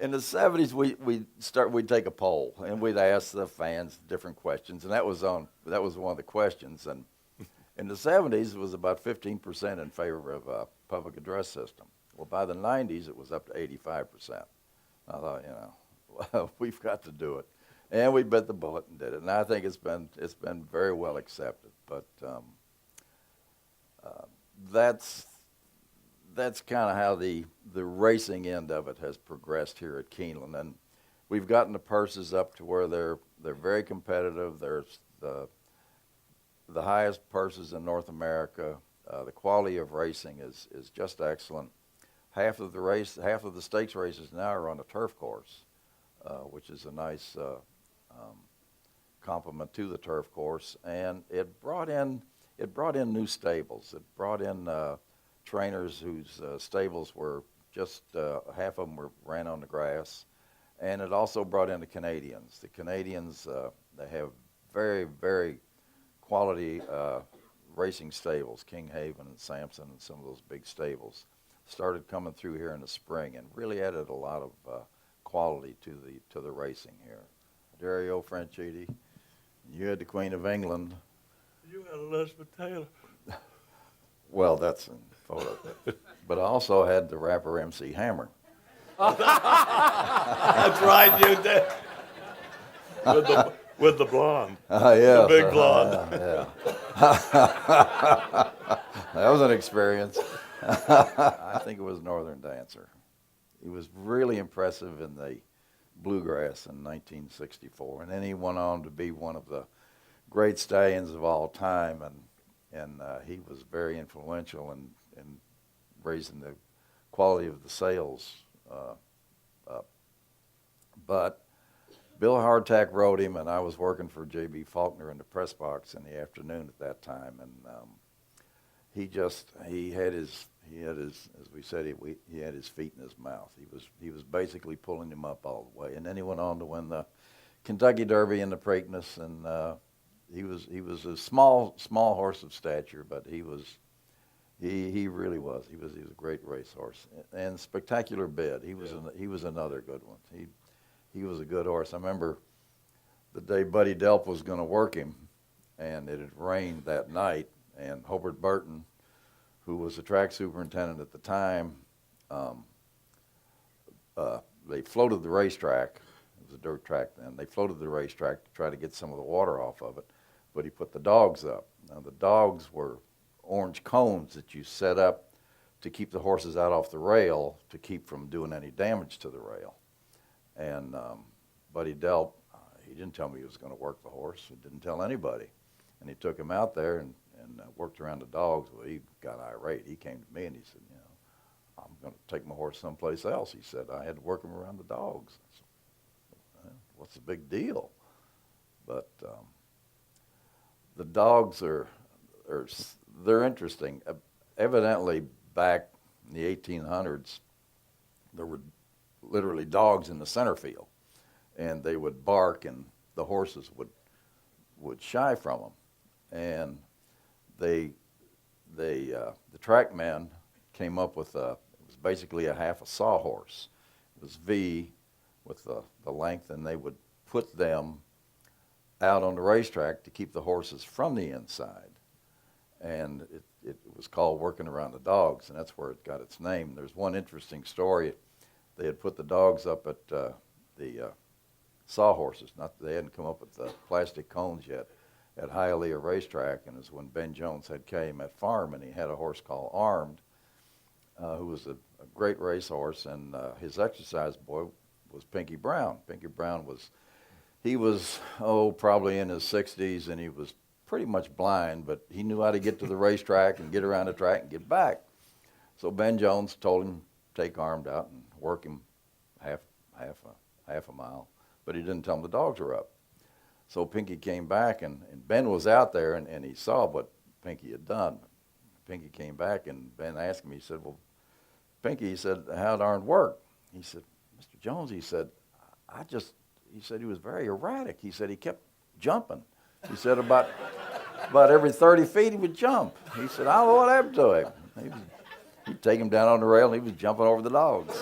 in the 70s, we'd take a poll, and we'd ask the fans different questions, and that was one of the questions. And in the 70s, it was about 15% in favor of a public address system. Well, by the 90s, it was up to 85%. I thought, well, we've got to do it, and we bit the bullet and did it. And I think it's been very well accepted. But that's kind of how the racing end of it has progressed here at Keeneland, and we've gotten the purses up to where they're very competitive. There's the highest purses in North America. The quality of racing is just excellent. Half of the stakes races now are on a turf course, which is a nice complement to the turf course. And it brought in new stables. It brought in trainers whose stables were just half of them ran on the grass, and it also brought in the Canadians. The Canadians they have very, very quality racing stables. King Haven and Sampson and some of those big stables started coming through here in the spring and really added a lot of quality to the racing here. Dario Franchitti, you had the Queen of England. You had Elizabeth Taylor. Well, that's in photo. But I also had the rapper MC Hammer. That's right, you did. With the blonde. Yeah. The big blonde. Yeah. That was an experience. I think it was Northern Dancer. He was really impressive in the Bluegrass in 1964, and then he went on to be one of the great stallions of all time, and he was very influential in raising the quality of the sales up. But Bill Hardtack rode him, and I was working for J.B. Faulkner in the press box in the afternoon at that time, and he had his, as we said, he had his feet in his mouth. He was basically pulling him up all the way, and then he went on to win the Kentucky Derby and the Preakness, and he was a small horse of stature, but he really was. He was a great racehorse and spectacular bid. He was another good one. He was a good horse. I remember the day Buddy Delp was going to work him, and it had rained that night, and Hobart Burton, who was the track superintendent at the time, they floated the racetrack. It was a dirt track then. They floated the racetrack to try to get some of the water off of it, but he put the dogs up. Now, the dogs were orange cones that you set up to keep the horses out off the rail to keep from doing any damage to the rail. And Buddy Delp, he didn't tell me he was going to work the horse. He didn't tell anybody. And he took him out there and worked around the dogs. Well, he got irate. He came to me and he said, I'm going to take my horse someplace else. He said, I had to work him around the dogs. I said, well, what's the big deal? But the dogs they're interesting. Evidently, back in the 1800s, there were literally dogs in the center field, and they would bark, and the horses would shy from them. And the track men came up with it was basically a half a sawhorse. It was V with the length, and they would put them out on the racetrack to keep the horses from the inside. And it was called working around the dogs, and that's where it got its name. There's one interesting story. They had put the dogs up at the sawhorses. They hadn't come up with the plastic cones yet at Hialeah Racetrack, and it was when Ben Jones had came at Farm, and he had a horse called Armed, who was a great racehorse, and his exercise boy was Pinky Brown. Pinky Brown was probably in his 60s, and he was pretty much blind, but he knew how to get to the racetrack and get around the track and get back. So Ben Jones told him take Armed out and work him half a mile, but he didn't tell him the dogs were up. So Pinky came back, and Ben was out there, and he saw what Pinky had done. Pinky came back, and Ben asked him, he said, well, Pinky, he said, how'd Armed work? He said, Mr. Jones, he said, he said he was very erratic. He said he kept jumping. He said about every 30 feet he would jump. He said, I don't know what happened to him. He'd take him down on the rail, and he was jumping over the dogs.